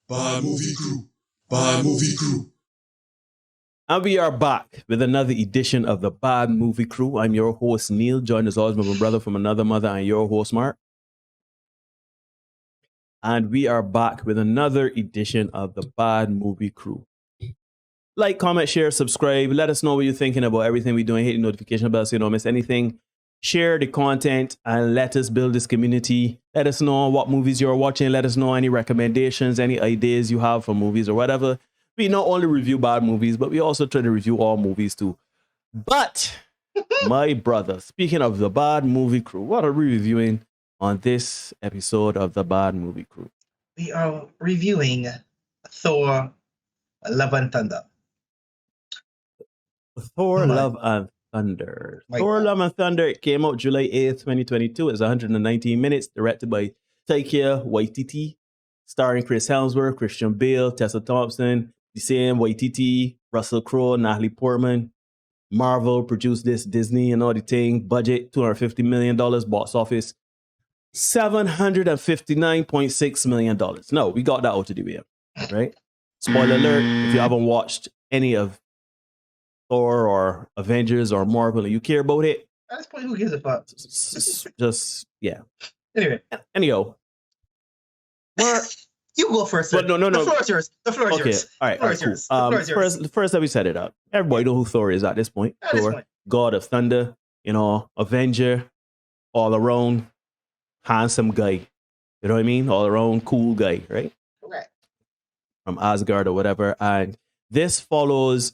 Bad Movie Crew. Bad Movie Crew. And we are back with another edition of the Bad Movie Crew. I'm your host, Neil, joined as always by my brother from another mother and your host, Mark. And we are back with another edition of the Bad Movie Crew. Like, comment, share, subscribe. Let us know what you're thinking about everything we're doing. Hit the notification bell so you don't miss anything. Share the content and let us build this community. Let us know what movies you're watching. Let us know any recommendations, any ideas you have for movies or whatever. We not only review bad movies, but we also try to review all movies too. But, my brother, speaking of the Bad Movie Crew, what are we reviewing on this episode of the Bad Movie Crew? We are reviewing Thor, Love and Thunder. Thor, Love and Thunder. My Thor, God. Love and Thunder. It came out July 8th, 2022. It's 119 minutes, directed by Taika Waititi, starring Chris Hemsworth, Christian Bale, Tessa Thompson, the same Waititi, Russell Crowe, Natalie Portman. Marvel produced this, Disney and all the thing. Budget, $250 million. Box office, $759.6 million. No, we got that out of the way, right? Spoiler alert, if you haven't watched any of Thor or Avengers or Marvel and you care about it, At this point, who gives a fuck? just, yeah. Anyway, Anyhow. you go first, sir. But no. The floor is yours. The floor is Okay, yours. all right, The floor cool. is yours. The floor is yours. First, let me set it up. Everybody know who Thor is at this point. At this Thor, point. God of Thunder, Avenger, all around handsome guy. You know what I mean? All around cool guy, right? Correct. From Asgard or whatever. And this follows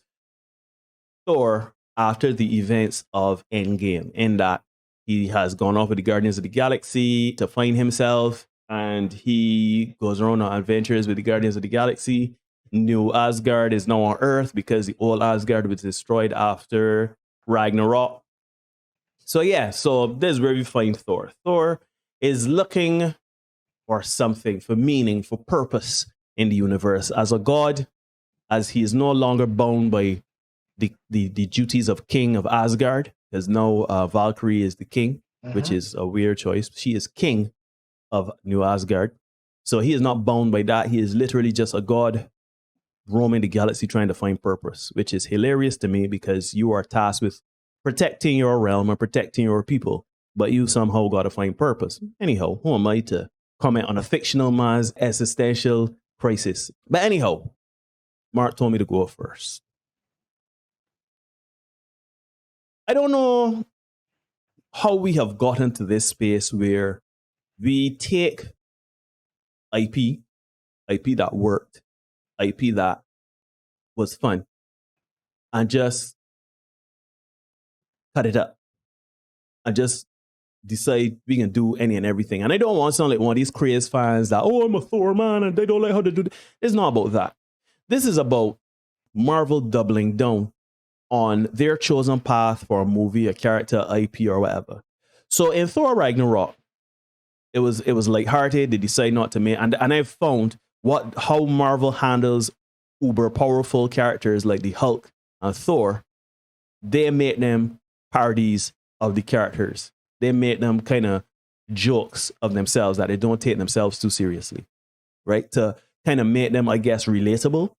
Thor after the events of Endgame, in that he has gone off with the Guardians of the Galaxy to find himself, and he goes around on adventures with the Guardians of the Galaxy. New Asgard is now on Earth because the old Asgard was destroyed after Ragnarok. So this is where we find Thor. Thor is looking for something, for meaning, for purpose in the universe as a god, as he is no longer bound by the duties of king of Asgard, because now Valkyrie is the king, which is a weird choice. She is king of New Asgard. So he is not bound by that. He is literally just a god roaming the galaxy trying to find purpose, which is hilarious to me because you are tasked with protecting your realm and protecting your people, but you somehow got to find purpose. Anyhow, who am I to comment on a fictional man's existential crisis? But anyhow, Mark told me to go first. I don't know how we have gotten to this space where we take IP that worked, IP that was fun, and just cut it up and just decide we can do any and everything. And I don't want to sound like one of these crazy fans that, I'm a Thor man and they don't like how to do it. It's not about that. This is about Marvel doubling down on their chosen path for a movie, a character, IP, or whatever. So in Thor Ragnarok, it was lighthearted. They decided not to make, and I've found how Marvel handles uber powerful characters like the Hulk and Thor. They make them parodies of the characters. They make them kind of jokes of themselves, that they don't take themselves too seriously, right? To kind of make them, I guess, relatable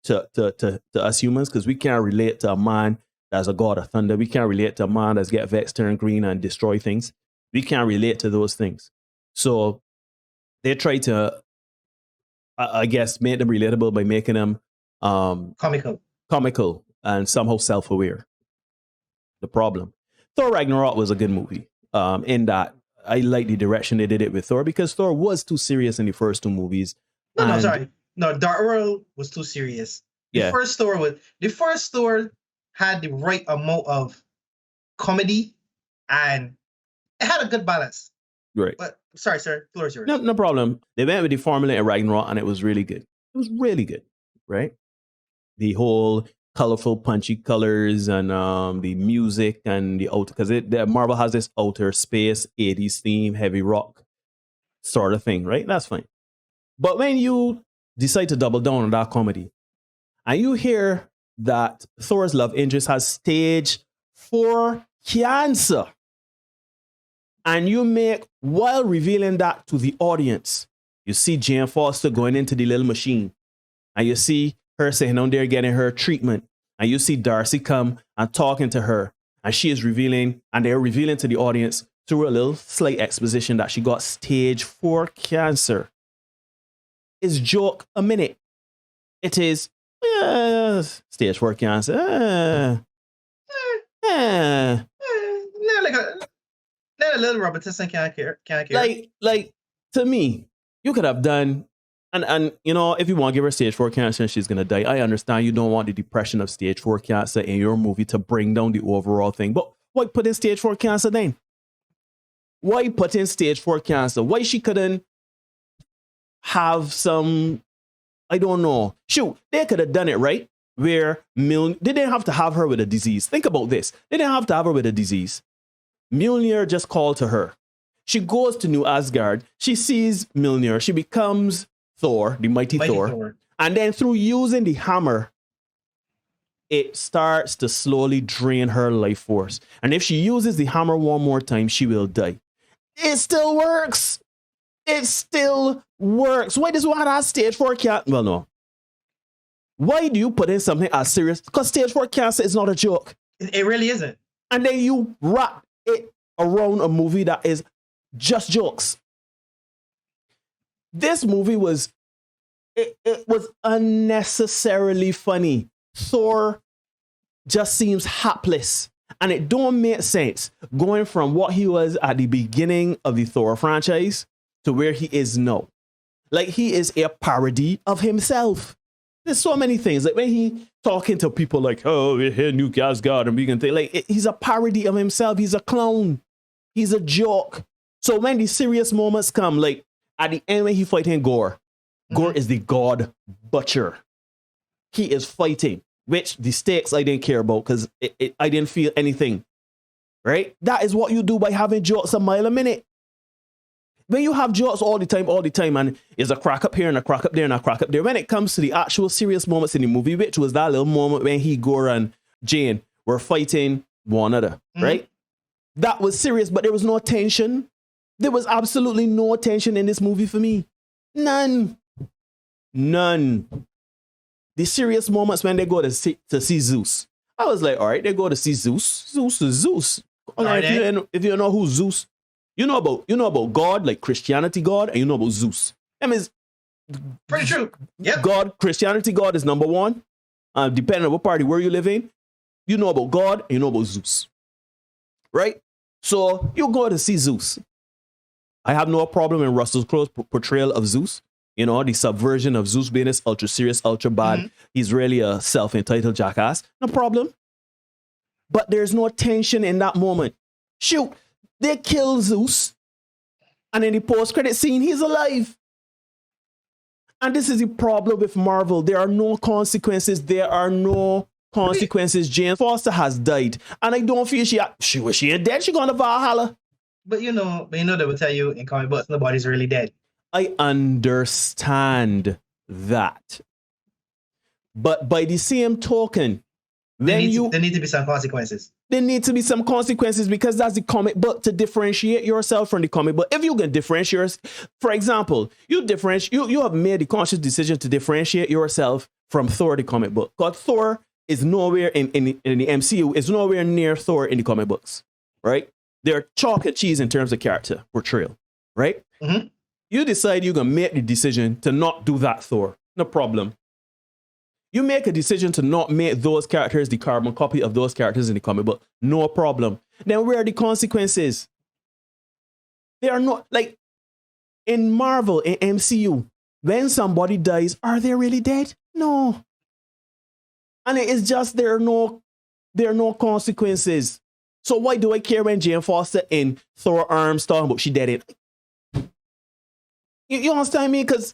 to us humans, because we can't relate to a man that's a god of thunder. We can't relate to a man that's get vexed, turn green, and destroy things. We can't relate to those things. So they try to, I guess, make them relatable by making them comical and somehow self-aware. The problem. Thor Ragnarok was a good movie, in that I like the direction they did it with Thor, because Thor was too serious in the first two movies. No, sorry. No, Dark World was too serious. The first Thor had the right amount of comedy, and it had a good balance. Right. But sorry, sir, floor is yours. No problem. They went with the formula in Ragnarok, and it was really good. It was really good, right? The whole colorful, punchy colors and the music and the outer, because Marvel has this outer space 80s theme, heavy rock sort of thing, right? That's fine. But when you decide to double down on that comedy, and you hear that Thor's love interest has stage 4 cancer, and you make, while revealing that to the audience, You see Jane Foster going into the little machine, and you see her sitting down there getting her treatment, and you see Darcy come and talking to her, and she is revealing, and they're revealing to the audience through a little slight exposition that she got stage 4 cancer. Is joke a minute? It is stage 4 cancer. Like a little Robertson can't care. Like to me, you could have done, and you know, if you want to give her stage 4 cancer and she's gonna die, I understand you don't want the depression of stage 4 cancer in your movie to bring down the overall thing. But why put in stage 4 cancer then? Why put in stage 4 cancer? Why she couldn't have some, I don't know. Shoot, they could have done it right where they didn't have to have her with a disease. Think about this. They didn't have to have her with a disease. Mjolnir just called to her. She goes to New Asgard. She sees Mjolnir. She becomes Thor, the mighty Thor. And then through using the hammer, it starts to slowly drain her life force. And if she uses the hammer one more time, she will die. It still works. It still works. Why does one have stage 4 cancer? Well, no. Why do you put in something as serious? Because stage 4 cancer is not a joke. It really isn't. And then you wrap it around a movie that is just jokes. This movie was, it was unnecessarily funny. Thor just seems hapless. And it don't make sense going from what he was at the beginning of the Thor franchise to where he is now. Like, he is a parody of himself. There's so many things. Like when he talking to people like, oh, we're here in New Asgard and we can think, like, he's a parody of himself. He's a clown. He's a joke. So when the serious moments come, like at the end when he fighting Gore, Gore is the god butcher. He is fighting, which the stakes I didn't care about because I didn't feel anything. Right? That is what you do by having jokes a mile a minute. When you have jokes all the time, and there's a crack up here and a crack up there and a crack up there. When it comes to the actual serious moments in the movie, which was that little moment when Gore and Jane were fighting one another, right? That was serious, but there was no tension. There was absolutely no tension in this movie for me. None. The serious moments when they go to see Zeus. I was like, all right, they go to see Zeus. Zeus is Zeus. If you know who Zeus, you know about God, like Christianity God, and you know about Zeus. That means pretty true. Yep. God, Christianity God is number one. Depending on what party where you live in, you know about God and you know about Zeus. Right? So you go to see Zeus. I have no problem in Russell Crowe's portrayal of Zeus. You know, the subversion of Zeus being this ultra serious, ultra bad. He's really a self-entitled jackass. No problem. But there's no tension in that moment. Shoot, they kill Zeus. And in the post-credit scene, he's alive. And this is the problem with Marvel. There are no consequences. Jane Foster has died. And I don't feel she ain't dead. She gone to Valhalla. But you know they will tell you in comic books nobody's really dead. I understand that. But by the same token, there need to be some consequences. There need to be some consequences because that's the comic book to differentiate yourself from the comic book. If you can differentiate, for example, you have made the conscious decision to differentiate yourself from Thor, the comic book. Because Thor is nowhere in the MCU, is nowhere near Thor in the comic books, right? They're chalk and cheese in terms of character portrayal, right? Mm-hmm. You decide you're going to make the decision to not do that Thor. No problem. You make a decision to not make those characters the carbon copy of those characters in the comic book. No problem. Then where are the consequences? They are not, like, in Marvel, in MCU, when somebody dies, are they really dead? No. And it is just there are no consequences. So why do I care when Jane Foster in Thor Arms talking about she dead it? You understand me? Because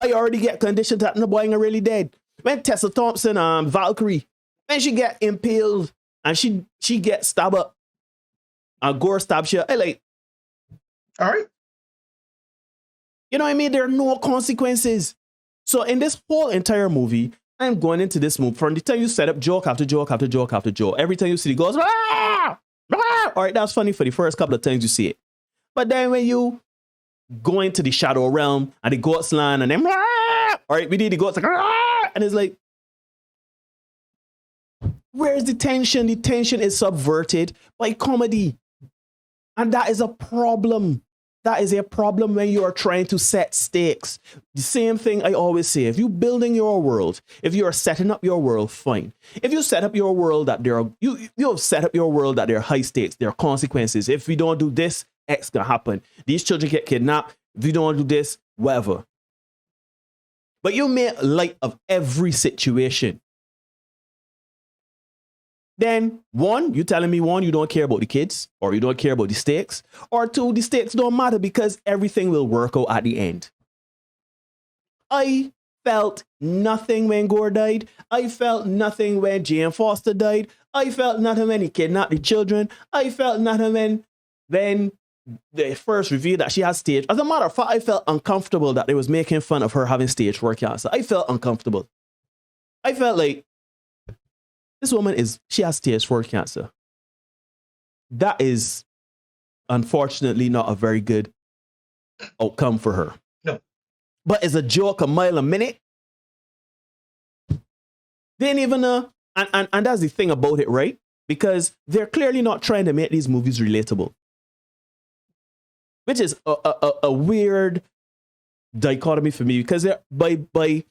I already get conditioned that the boy ain't really dead. When Tessa Thompson, Valkyrie, when she get impaled and she get stabbed up and Gore stabs her, I like, all right. You know what I mean? There are no consequences. So in this whole entire movie, I'm going into this movie from the time you set up joke after joke after joke after joke. Every time you see it goes, all right, that's funny for the first couple of times you see it. But then when you going to the shadow realm and the goats land and then, all right, we need the goats like, and it's like, where's the tension? The tension is subverted by comedy. And that is a problem. That is a problem when you are trying to set stakes. The same thing I always say, if you're building your world, if you are setting up your world, fine. If you set up your world that you have set up your world that there are high stakes, there are consequences. If we don't do this, X gonna happen. These children get kidnapped. If you don't do this, whatever. But you make light of every situation. Then one, you telling me one, you don't care about the kids, or you don't care about the stakes, or two, the stakes don't matter because everything will work out at the end. I felt nothing when Gore died. I felt nothing when Jane Foster died. I felt nothing when he kidnapped the children. I felt nothing when they first revealed that she had stage. As a matter of fact, I felt uncomfortable that they was making fun of her having stage 4 cancer. I felt uncomfortable. I felt like, this woman she has stage 4 cancer. That is unfortunately not a very good outcome for her. No. But it's a joke a mile a minute. They ain't even and that's the thing about it, right? Because they're clearly not trying to make these movies relatable. Which is a weird dichotomy for me, because they're by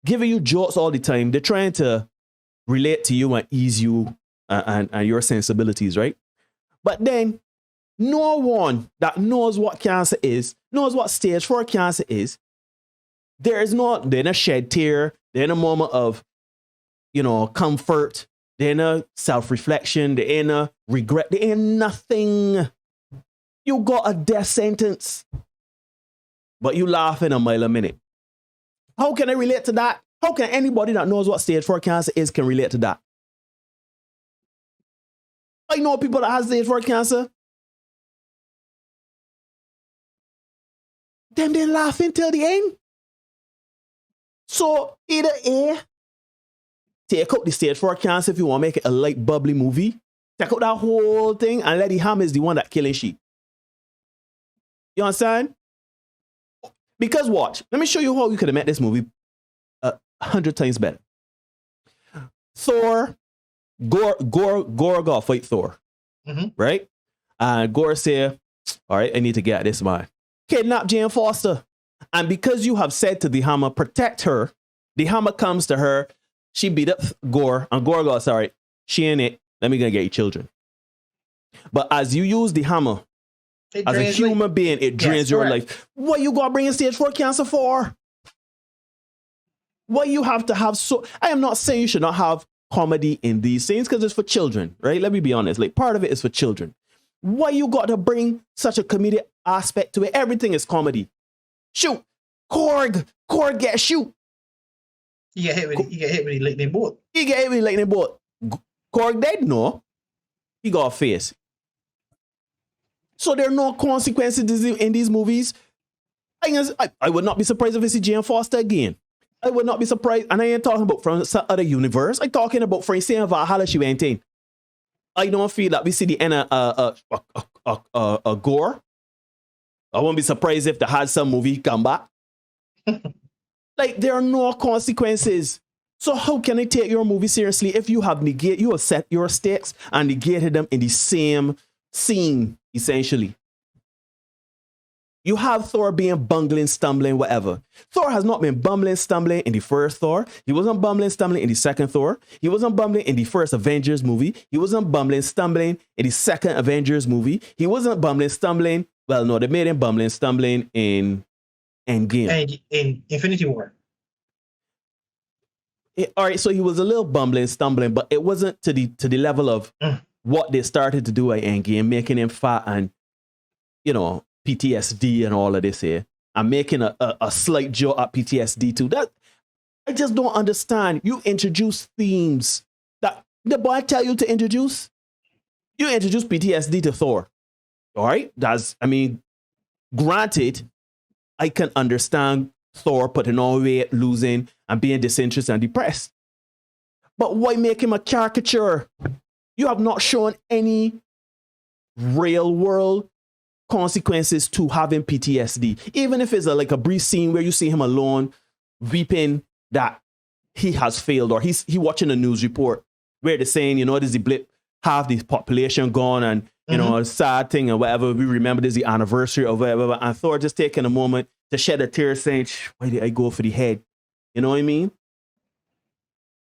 giving you jokes all the time, they're trying to relate to you and ease you and your sensibilities, right? But then no one that knows what cancer is, knows what stage 4 cancer is. They're in a shed tear, they're in a moment of, comfort, they're in a self-reflection, they're in a regret, they're in nothing. You got a death sentence, but you laughing a mile a minute. How can I relate to that? How can anybody that knows what stage 4 cancer is can relate to that? I know people that have stage 4 cancer. Them they laughing till the end. So either A, take out the stage 4 cancer if you want to make it a light, bubbly movie. Take out that whole thing and let the ham is the one that killing sheep. You understand? Because watch, let me show you how you could have made this movie 100 times better. Thor, Gore got fight Thor, right? And Gore say, all right, I need to get this man. Kidnap Jane Foster. And because you have said to the hammer, protect her, the hammer comes to her, she beat up Gore, and Gore goes, sorry, she ain't it, let me go get your children. But as you use the hammer, as a human being, it drains your life. What you got bringing stage 4 cancer for? What you have to have I am not saying you should not have comedy in these things because it's for children, right? Let me be honest. Like, part of it is for children. Why you got to bring such a comedic aspect to it? Everything is comedy. Shoot. Korg get shoot. He get hit with the lightning bolt. He get hit with the lightning bolt. Korg dead? No. He got a face. So there are no consequences in these movies. I would not be surprised if we see Jane Foster again. I would not be surprised. And I ain't talking about from some other universe. I'm talking about from saying Valhalla she went in. I don't feel that we see the end of Gore. I won't be surprised if they had some movie come back. Like, there are no consequences. So how can I take your movie seriously if you have set your stakes and negated them in the same scene, essentially? You have Thor being bungling, stumbling, whatever. Thor has not been bumbling, stumbling in the first Thor. He wasn't bumbling, stumbling in the second Thor. He wasn't bumbling in the first Avengers movie. He wasn't bumbling, stumbling in the second Avengers movie. He wasn't bumbling, stumbling. Well, no, they made him bumbling, stumbling in Endgame. And in Infinity War. All right, so he was a little bumbling, stumbling, but it wasn't to the level of what they started to do at Endgame, making him fat and, PTSD and all of this here. I'm making a slight joke at PTSD too. That I just don't understand. You introduce themes that the boy tell you to introduce. You introduce PTSD to Thor. All right? Granted, I can understand Thor putting on weight, losing, and being disinterested and depressed. But why make him a caricature? You have not shown any real world consequences to having PTSD. Even if it's like a brief scene where you see him alone, weeping that he has failed, or he watching a news report where they're saying, you know, there's the blip, half the population gone, and you know, a sad thing and whatever. We remember this is the anniversary of whatever. And Thor just taking a moment to shed a tear, saying, "Why did I go for the head?" You know what I mean?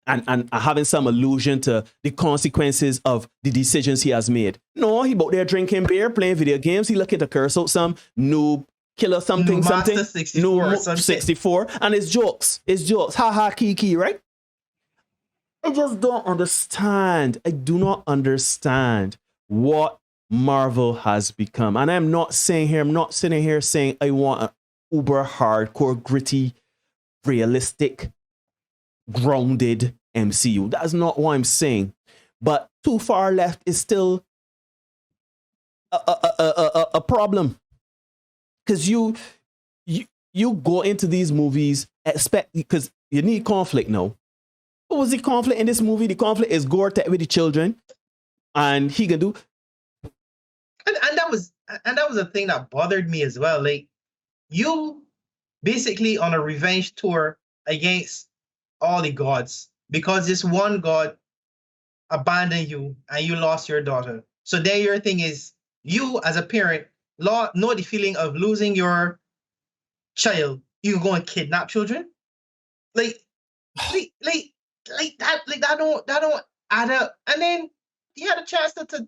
And having some allusion to the consequences of the decisions he has made. No, he out there drinking beer, playing video games. He looking to curse out some noob killer something, something. 64. And it's jokes. It's jokes. Ha ha, kiki, right? I just don't understand. I do not understand what Marvel has become. And I'm not sitting here saying I want an uber hardcore, gritty, realistic, grounded MCU. That's not what I'm saying. But too far left is still a problem. Because you go into these movies because you need conflict now. What was the conflict in this movie? The conflict is Gore with the children, and he can do. And that was the thing that bothered me as well. Like, you basically on a revenge tour against all the gods because this one god abandoned you and you lost your daughter. So then your thing is, you as a parent know the feeling of losing your child. You go and kidnap children, like that don't add up. And then he had a chance to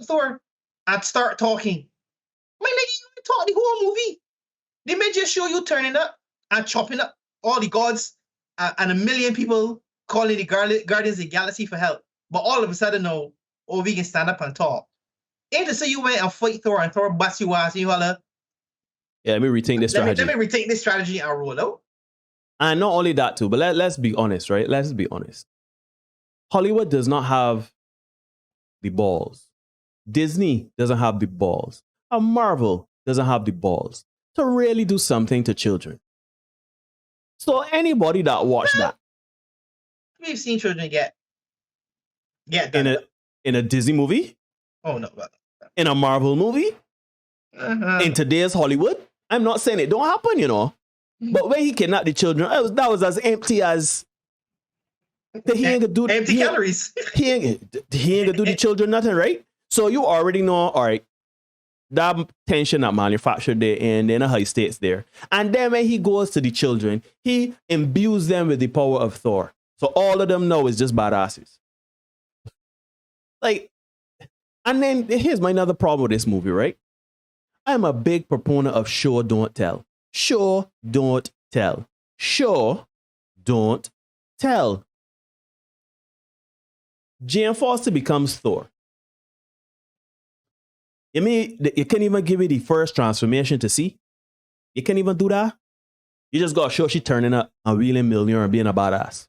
Thor and start talking. My nigga, you talk the whole movie. They may just show you turning up and chopping up all the gods and a million people calling the Guardians of the Galaxy for help. But all of a sudden, no, we can stand up and talk. Ain't to say you went and fight Thor and Thor bust you ass and you holla, yeah, let me rethink this strategy. Let me rethink this strategy and roll out. And not only that too, but let's be honest, right? Let's be honest. Hollywood does not have the balls. Disney doesn't have the balls. And Marvel doesn't have the balls to really do something to children. So anybody that watched that. We've seen children get that. In a Disney movie? Oh, no. In a Marvel movie? In today's Hollywood? I'm not saying it don't happen, you know. But when he kidnapped the children, that was as empty as he ain't gonna do empty calories. He ain't gonna do the children nothing, right? So you already know, all right, that tension that manufactured there and in a high states there. And then when he goes to the children, he imbues them with the power of Thor. So all of them know is just badasses. Like, and then here's my another problem with this movie, right? I'm a big proponent of show, don't tell. Show, don't tell. Show, don't tell. Jane Foster becomes Thor. You mean you can't even give me the first transformation to see? You can't even do that? You just got to show she turning up and wheeling Mjolnir and being a badass.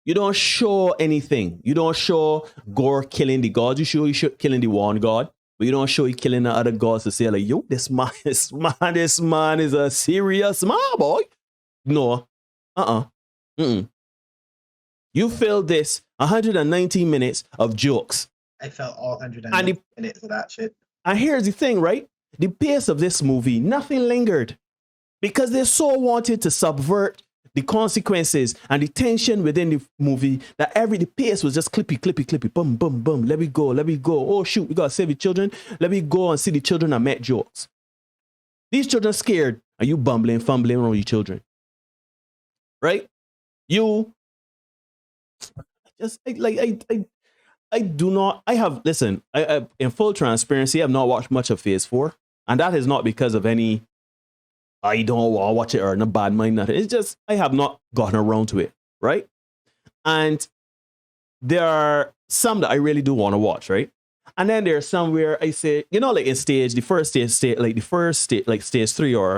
You don't show anything. You don't show Gore killing the gods. You show killing the one god. But you don't show you killing the other gods to say, like, yo, this man is a serious man, boy. No. You filled this 119 minutes of jokes. I felt all 119 minutes of that shit. And here's the thing, right? The pace of this movie, nothing lingered. Because they so wanted to subvert the consequences and the tension within the movie that the pace was just clippy, boom, boom, boom. Let me go. Oh, shoot, we got to save the children. Let me go and see the children and met jokes. These children scared and you fumbling around your children. Right? You just, I do not, listen, I in full transparency, I have not watched much of Phase 4. And that is not because of any, I don't want to watch it or in a bad mind, nothing. It's just, I have not gotten around to it, right? And there are some that I really do want to watch, right? And then there's some where I say, you know, like in stage 3 or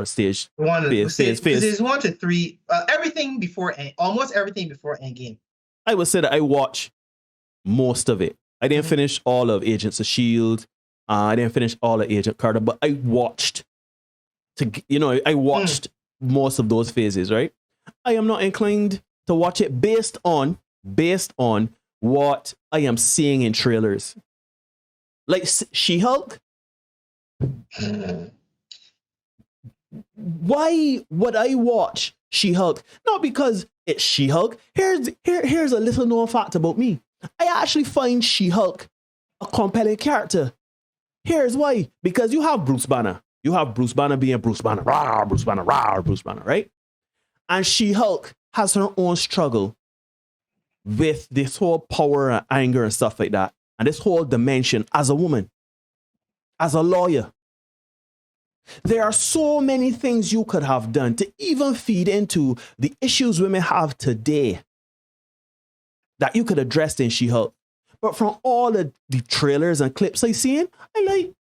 stage phase 1 to 3, everything before, almost everything before Endgame. I would say that I watch most of it. I didn't finish all of Agents of S.H.I.E.L.D. I didn't finish all of Agent Carter, but I watched most of those phases, right? I am not inclined to watch it based on what I am seeing in trailers. Like She-Hulk. Why would I watch She-Hulk? Not because it's She-Hulk. Here's a little known fact about me. I actually find She-Hulk a compelling character. Here's why. Because you have Bruce Banner. You have Bruce Banner being Bruce Banner. Rah, Bruce Banner, rah, Bruce Banner, right? And She-Hulk has her own struggle with this whole power and anger and stuff like that. And this whole dimension as a woman, as a lawyer. There are so many things you could have done to even feed into the issues women have today that you could address in She-Hulk. But from all the trailers and clips I've seen, I'm like,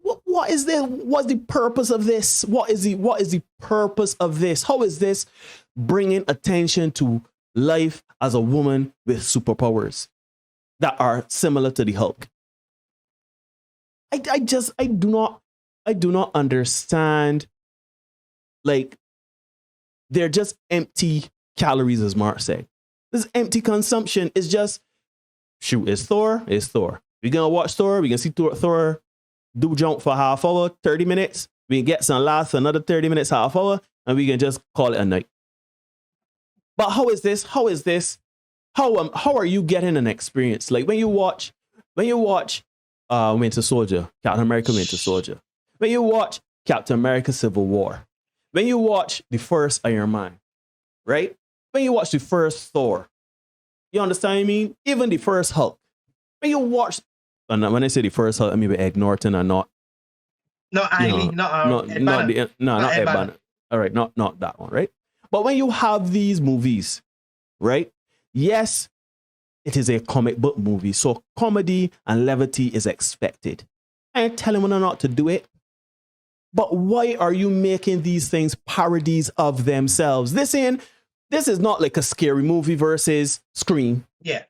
what is this? What's the purpose of this? What is the purpose of this? How is this bringing attention to life as a woman with superpowers that are similar to the Hulk? I do not understand. Like, they're just empty calories, as Mark said. This empty consumption is just, shoot, it's Thor. We're gonna watch Thor. We're gonna see Thor do jump for half hour, 30 minutes. We can get some laughs for another 30 minutes, half hour, and we can just call it a night. But how is this? How are you getting an experience? Like when you watch Winter Soldier, Captain America Winter Soldier. When you watch Captain America Civil War. When you watch the first Iron Man, right? When you watch the first Thor. You understand what I mean? Even the first Hulk. When you watch, and when I say the first Hulk, I mean with Ed Norton and not. No, not Ed Banner. All right, not that one, right? But when you have these movies, right? Yes, it is a comic book movie, so comedy and levity is expected. I ain't telling them not to do it. But why are you making these things parodies of themselves? This is not like a scary movie versus Scream. Yeah.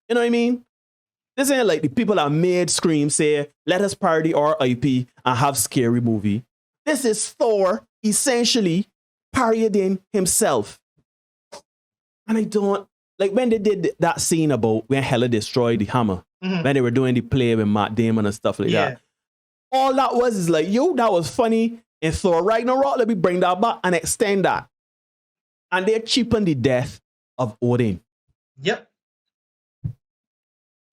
You know what I mean? This ain't like the people that made Scream say, let us parody our IP and have scary movie. This is Thor essentially parodying himself. And I don't, like when they did that scene about when Hela destroyed the hammer, when they were doing the play with Matt Damon and stuff like that. All that was is like, yo, that was funny. And Thor Ragnarok, let me bring that back and extend that. And they cheapened the death of Odin. Yep.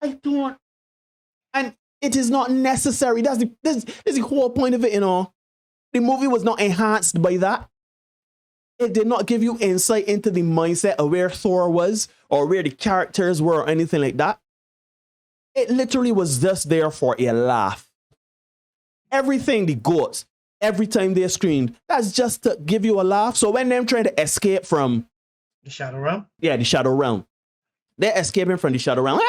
I don't. And it is not necessary. That's the whole point of it, you know. The movie was not enhanced by that. It did not give you insight into the mindset of where Thor was or where the characters were or anything like that. It literally was just there for a laugh. Everything, the goats, every time they screamed, that's just to give you a laugh. So when them trying to escape from the Shadow Realm? Yeah, the Shadow Realm. They're escaping from the Shadow Realm.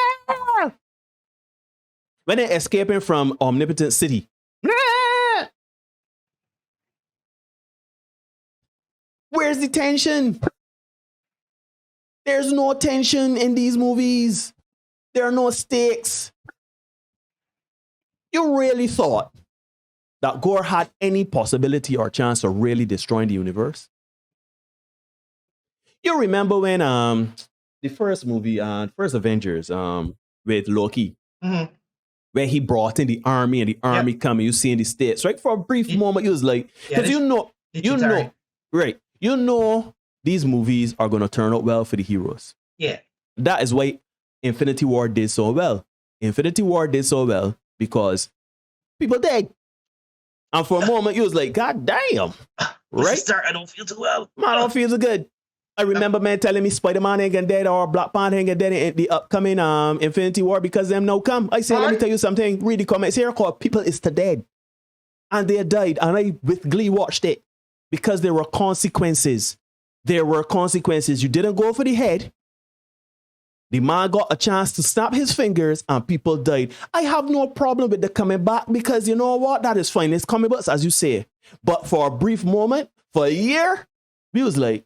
When they're escaping from Omnipotent City. Where's the tension? There's no tension in these movies. There are no stakes. You really thought that Gore had any possibility or chance of really destroying the universe? You remember when the first movie, first Avengers, with Loki, where he brought in the army and the army coming, you see in the States, right? For a brief moment, it was like, because right? You know these movies are going to turn out well for the heroes. Yeah. That is why Infinity War did so well. Infinity War did so well because people died. And for a moment, you was like, God damn. Right? I don't feel too well. Man, I don't feel so good. I remember man telling me Spider-Man ain't getting dead or Black Panther ain't getting dead in the upcoming Infinity War because them no come. I say, let me tell you something. Read the comments here called People is to Dead. And they died. And I with glee watched it because there were consequences. There were consequences. You didn't go for the head. The man got a chance to snap his fingers and people died. I have no problem with the coming back because you know what? That is fine. It's comic books, as you say. But for a brief moment, for a year, we was like,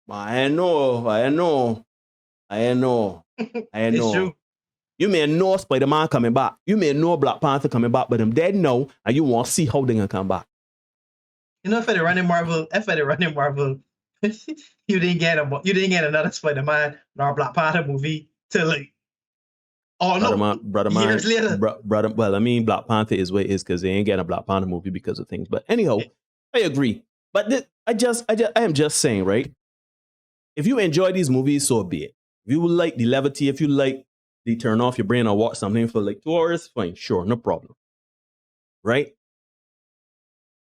I know. It's true. You may know Spider-Man coming back. You may know Black Panther coming back, but them dead now, and you want to see how they're going to come back. You know, if they run in Marvel, you didn't get another Spider-Man nor Black Panther movie till like Oh no! Brother Years later. brother. Well, I mean, Black Panther is what it is because they ain't getting a Black Panther movie because of things. But anyhow, I agree. But I am just saying, right? If you enjoy these movies, so be it. If you like the levity, if you like the turn off your brain and watch something for like 2 hours, fine, sure, no problem. Right?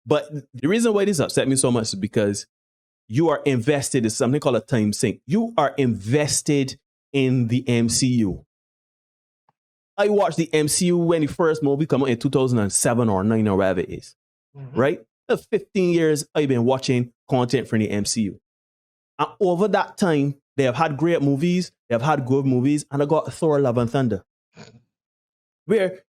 But the reason why this upset me so much is because you are invested in something called a time sink. You are invested in the MCU. I watched the MCU when the first movie came out in 2007 or 9 or whatever it is. Right? The 15 years I've been watching content from the MCU. And over that time, they have had great movies, they have had good movies, and I got Thor Love and Thunder. Where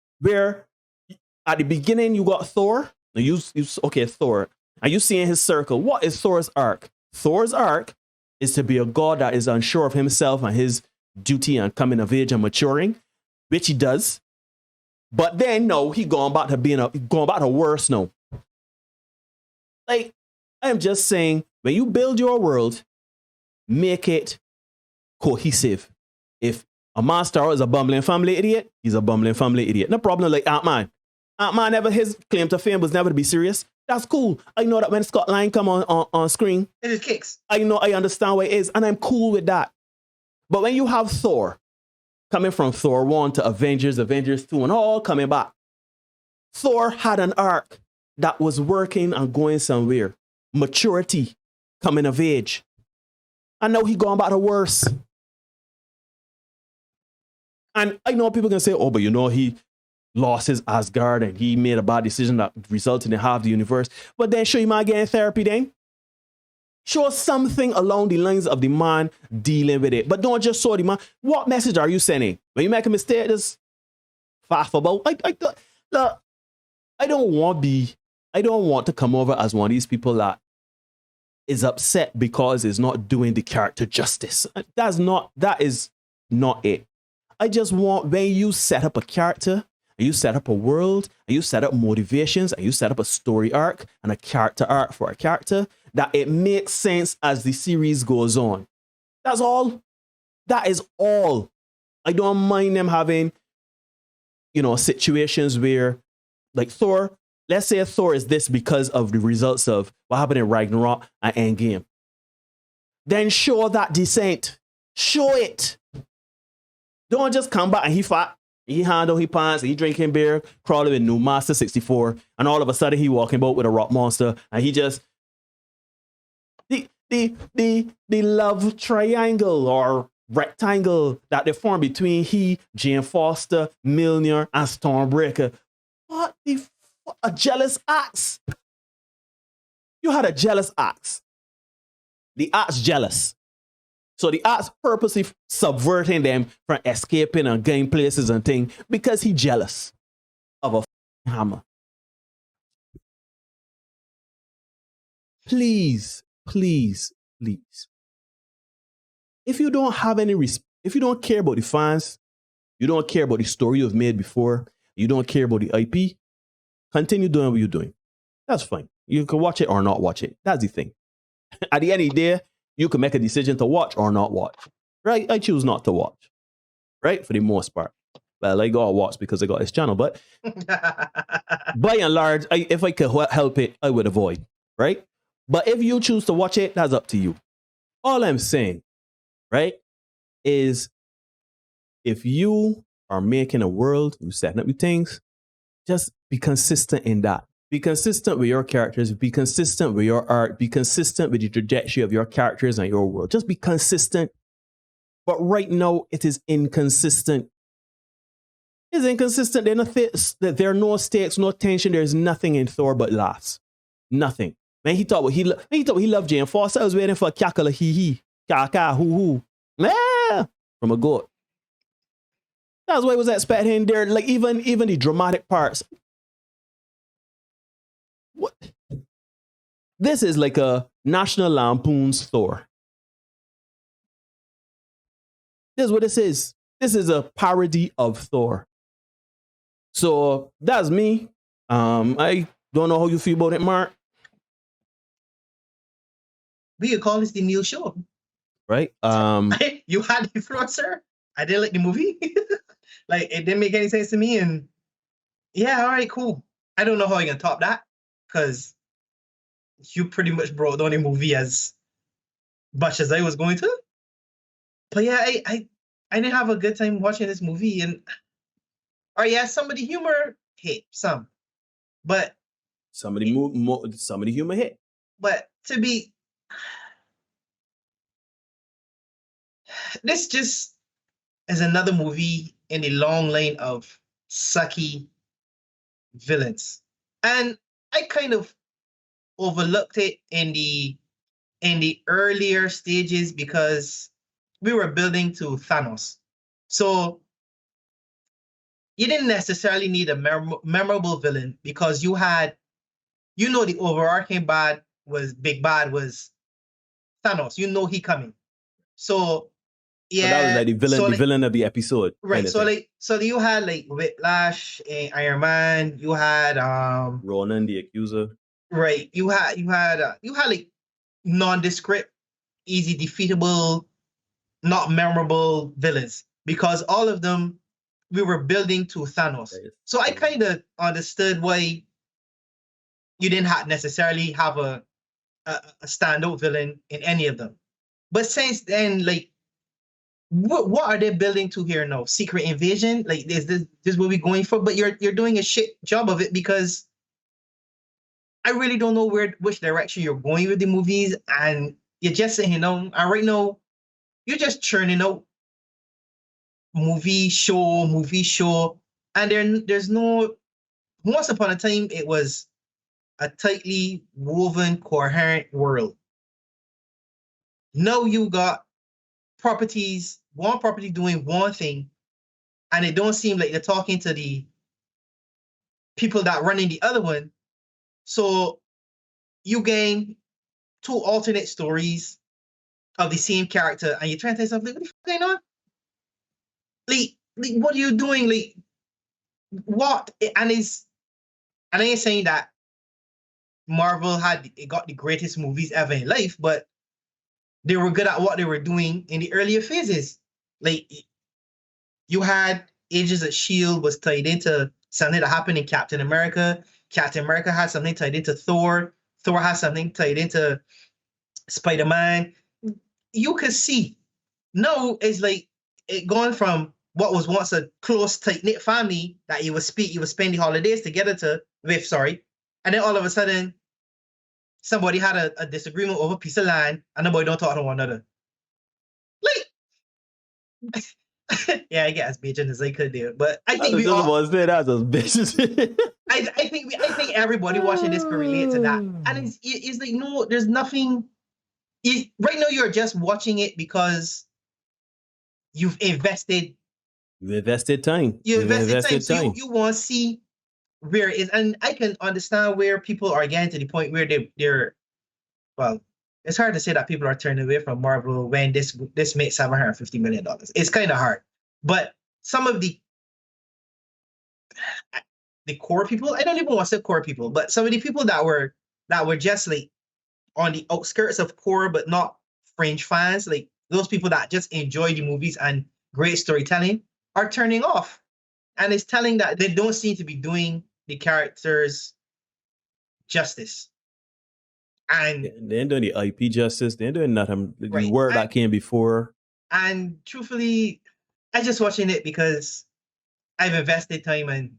at the beginning you got Thor, Thor, and you seeing his circle. What is Thor's arc? Thor's arc is to be a god that is unsure of himself and his duty and coming of age and maturing, which he does. But then no, he going back to worse now. Like, I'm just saying, when you build your world, make it cohesive. If a monster is a bumbling family idiot, he's a bumbling family idiot. No problem. Like Ant-Man. Ant-Man, his claim to fame was never to be serious. That's cool. I know that when Scott Lang come on screen, it is kicks. I understand what it is, and I'm cool with that. But when you have Thor coming from Thor 1 to Avengers 2, and all coming back, Thor had an arc that was working and going somewhere. Maturity, coming of age. And now he going back to worse. And I know people can say, oh, but he lost his Asgard and he made a bad decision that resulted in half the universe. But then show him again therapy then. Show something along the lines of the man dealing with it. But don't just show the man. What message are you sending? When you make a mistake, just faff about. I don't want to come over as one of these people that is upset because it's not doing the character justice. That is not it. I just want, when you set up a character, and you set up a world, and you set up motivations, and you set up a story arc and a character arc for a character, that it makes sense as the series goes on. That's all. That is all. I don't mind them having, situations where, like Thor, let's say Thor is this because of the results of what happened in Ragnarok and Endgame. Then show that descent. Show it. Don't just come back and he fat, he handle, he pants, he drinking beer, crawling with new Master 64, and all of a sudden he walking about with a rock monster, and he just the love triangle or rectangle that they form between he, Jane Foster, Mjolnir, and Stormbreaker. What the a jealous axe? You had a jealous axe. The axe jealous. So the axe purposely subverting them from escaping and going places and things because he jealous of a hammer. Please. If you don't have any if you don't care about the fans, you don't care about the story you've made before, you don't care about the IP, continue doing what you're doing. That's fine. You can watch it or not watch it. That's the thing. At the end of the day, you can make a decision to watch or not watch. Right? I choose not to watch. Right? For the most part. Well, I gotta watch because I got this channel, but by and large, if I could help it, I would avoid. Right? But if you choose to watch it, that's up to you. All I'm saying, right, is if you are making a world, you're setting up your things, just be consistent in that. Be consistent with your characters. Be consistent with your art. Be consistent with the trajectory of your characters and your world. Just be consistent. But right now, it is inconsistent. It's inconsistent. There are no stakes, no tension. There's nothing in Thor but laughs. Nothing. Man, he thought he loved Jane Foster. I was waiting for a cackle, a hee-hee, ka-ka, hoo-hoo. Man, from a goat. That's what I was expecting there. Like, even the dramatic parts. What? This is like a National Lampoon's Thor. This is what this is. This is a parody of Thor. So that's me. I don't know how you feel about it, Mark. We could call this the Neil Show. Right? You had the floor, sir. I didn't like the movie. Like it didn't make any sense to me. And yeah, all right, cool. I don't know how you're gonna top that because you pretty much brought down the movie as much as I was going to. But yeah, I didn't have a good time watching this movie. And or yeah, some of the humor hit some, but some of the humor hit. But to be, this just is another movie in the long line of sucky villains, and I kind of overlooked it in the earlier stages because we were building to Thanos, so you didn't necessarily need a memorable villain because you had, the overarching big bad was Thanos. He coming, so. Yeah, so that was like the villain, so the villain of the episode. Right. So you had like Whiplash and Iron Man. You had Ronan the Accuser. Right. You had like nondescript, easy defeatable, not memorable villains because all of them we were building to Thanos. So I kind of understood why you didn't necessarily have a standout villain in any of them. But since then, like. What are they building to here now? Secret invasion? Like is this what we're going for? But you're doing a shit job of it because I really don't know which direction you're going with the movies, and you're just saying, and right now you're just churning out movie show, and there's no. Once upon a time, it was a tightly woven, coherent world. Now you got one property doing one thing, and it don't seem like they're talking to the people that running the other one. So you gain two alternate stories of the same character, and you're trying to tell yourself, like, what the fuck going on? Like, what are you doing? Like, what? And I ain't saying that Marvel got the greatest movies ever in life, but they were good at what they were doing in the earlier phases. Like, you had Agents of S.H.I.E.L.D. was tied into something that happened in Captain America. Captain America had something tied into Thor. Thor has something tied into Spider-Man. You could see. No, it's like it gone from what was once a close, tight-knit family that you would spend the holidays together and then all of a sudden somebody had a disagreement over a piece of land and nobody don't talk to one another. Like yeah, I get as bitching as I could do, but I think I think everybody watching this can relate to that, and it's like no, there's nothing. Right now, you're just watching it because you've invested. You invested time. So you want to see where it is, and I can understand where people are getting to the point where they're. Well, it's hard to say that people are turning away from Marvel when this made $750 million. It's kind of hard, but some of the core people, I don't even want to say core people, but some of the people that were just like on the outskirts of core, but not fringe fans, like those people that just enjoy the movies and great storytelling, are turning off, and it's telling that they don't seem to be doing the characters justice. And they ain't doing the IP justice. They ain't doing nothing. The word that came before. And truthfully, I just watching it because I've invested time and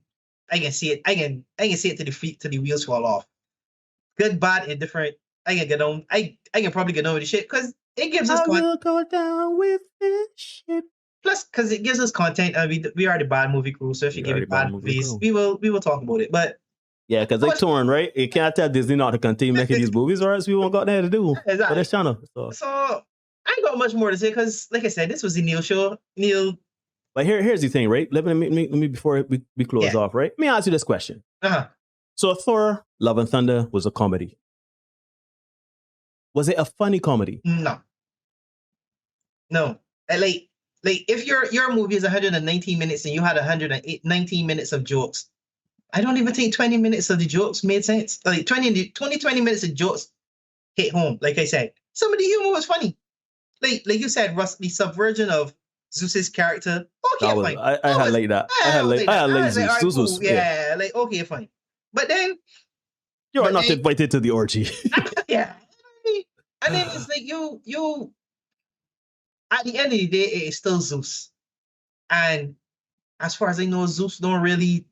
I can see it. I can see it to the wheels fall off. Good, bad, indifferent. I can get on. I can probably get on with the shit because it gives us. I will go down with this shit. Plus, because it gives us content, and we are the bad movie crew. So if you give it bad movies, we will talk about it. But yeah, because they're torn, right? You can't tell Disney not to continue making these movies, or else we won't got there to do. Exactly. For this channel. So I ain't got much more to say because, like I said, this was the Neil show. Neil. But here's the thing, right? Let me before we close off, right? Let me ask you this question. So Thor: Love and Thunder was a comedy. Was it a funny comedy? No. Like if your movie is 119 minutes and you had 119 minutes of jokes, I don't even think 20 minutes of the jokes made sense. Like 20 minutes of jokes hit home. Like I said, some of the humor was funny. Like you said, Russ, the subversion of Zeus's character. Okay, fine. I had like that. I had like Zeus. Right, Zeus cool. was, yeah, like okay, fine. But then you are not invited to the orgy. Yeah. And then it's like you at the end of the day, it is still Zeus. And as far as I know, Zeus don't really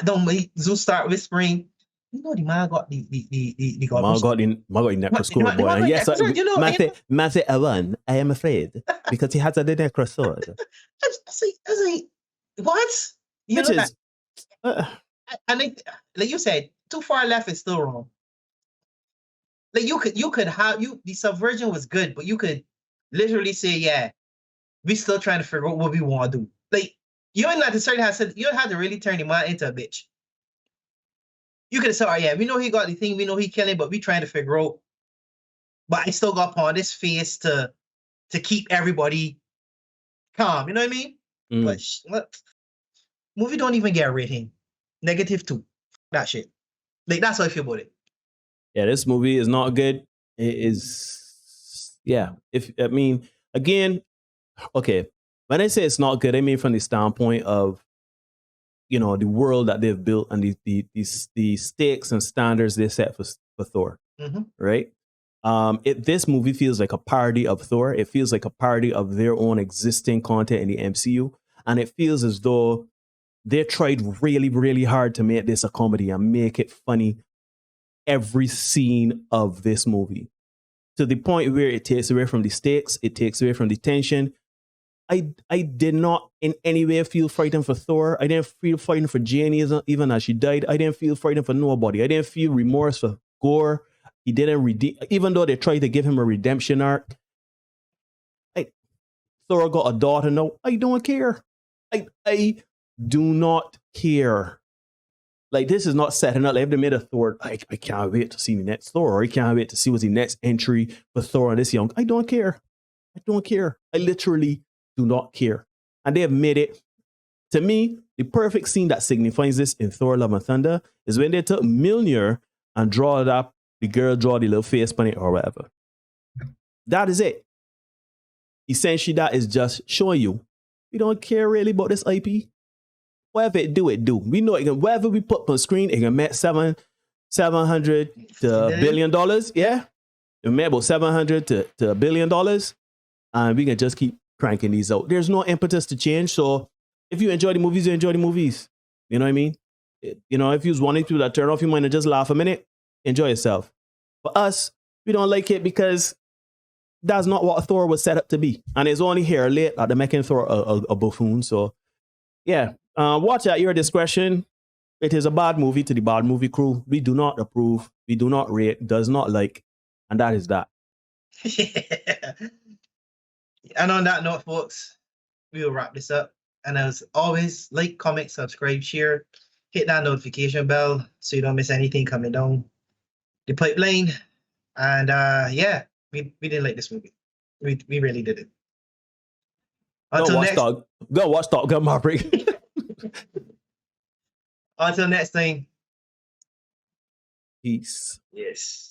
don't make Zeus start whispering. You know the man got the man got the necrosword, boy. And yes, man say, Alan, I am afraid because he has a necrosword. I was like, what? You know that? And like you said, too far left is still wrong. Like you could have the subversion was good, but you could literally say, yeah, we still trying to figure out what we want to do. Like you don't necessarily you don't have to really turn the man into a bitch. You could have said, oh yeah, we know he got the thing, we know he killing, but we trying to figure out. But I still got upon this face to keep everybody calm. You know what I mean? But movie don't even get a rating. -2. That shit. Like that's how I feel about it. Yeah, this movie is not good. It is, yeah. Again, okay. When I say it's not good, I mean from the standpoint of, you know, the world that they've built and the stakes and standards they set for Thor, right? This movie feels like a parody of Thor. It feels like a parody of their own existing content in the MCU, and it feels as though they tried really, really hard to make this a comedy and make it funny every scene of this movie, to the point where it takes away from the stakes, it takes away from the tension. I did not in any way feel frightened for Thor. I didn't feel frightened for Jane even as she died. I didn't feel frightened for nobody. I didn't feel remorse for Gore. He didn't redeem, even though they tried to give him a redemption arc. Thor got a daughter now. I don't care. I do not care. Like, this is not setting up. Like, if they made a Thor, I can't wait to see the next Thor. Or I can't wait to see what's the next entry for Thor and this young. I don't care. I don't care. I literally do not care. And they have made it, to me, the perfect scene that signifies this in Thor Love and Thunder is when they took Mjolnir and draw it up, the girl draw the little face on it or whatever. That is it. Essentially, that is just showing you we don't care really about this IP. Whatever it do, it do. We know it can, whatever we put on screen, it can make $700 to $1 billion. Yeah. It can make about $700 to $1 billion. And we can just keep cranking these out. There's no impetus to change. So if you enjoy the movies, you enjoy the movies. You know what I mean? You know, if you was wanting to turn off your mind and just laugh a minute, enjoy yourself. For us, we don't like it because that's not what Thor was set up to be. And it's only here late at the making Thor a buffoon. So yeah, watch at your discretion. It is a bad movie to the bad movie crew. We do not approve. We do not rate, does not like. And that is that. Yeah. And on that note, folks, we will wrap this up. And as always, like, comment, subscribe, share, hit that notification bell so you don't miss anything coming down the pipeline. And yeah, we didn't like this movie. We really didn't. Go watch Top Gun Maverick. Until next time. Peace. Yes.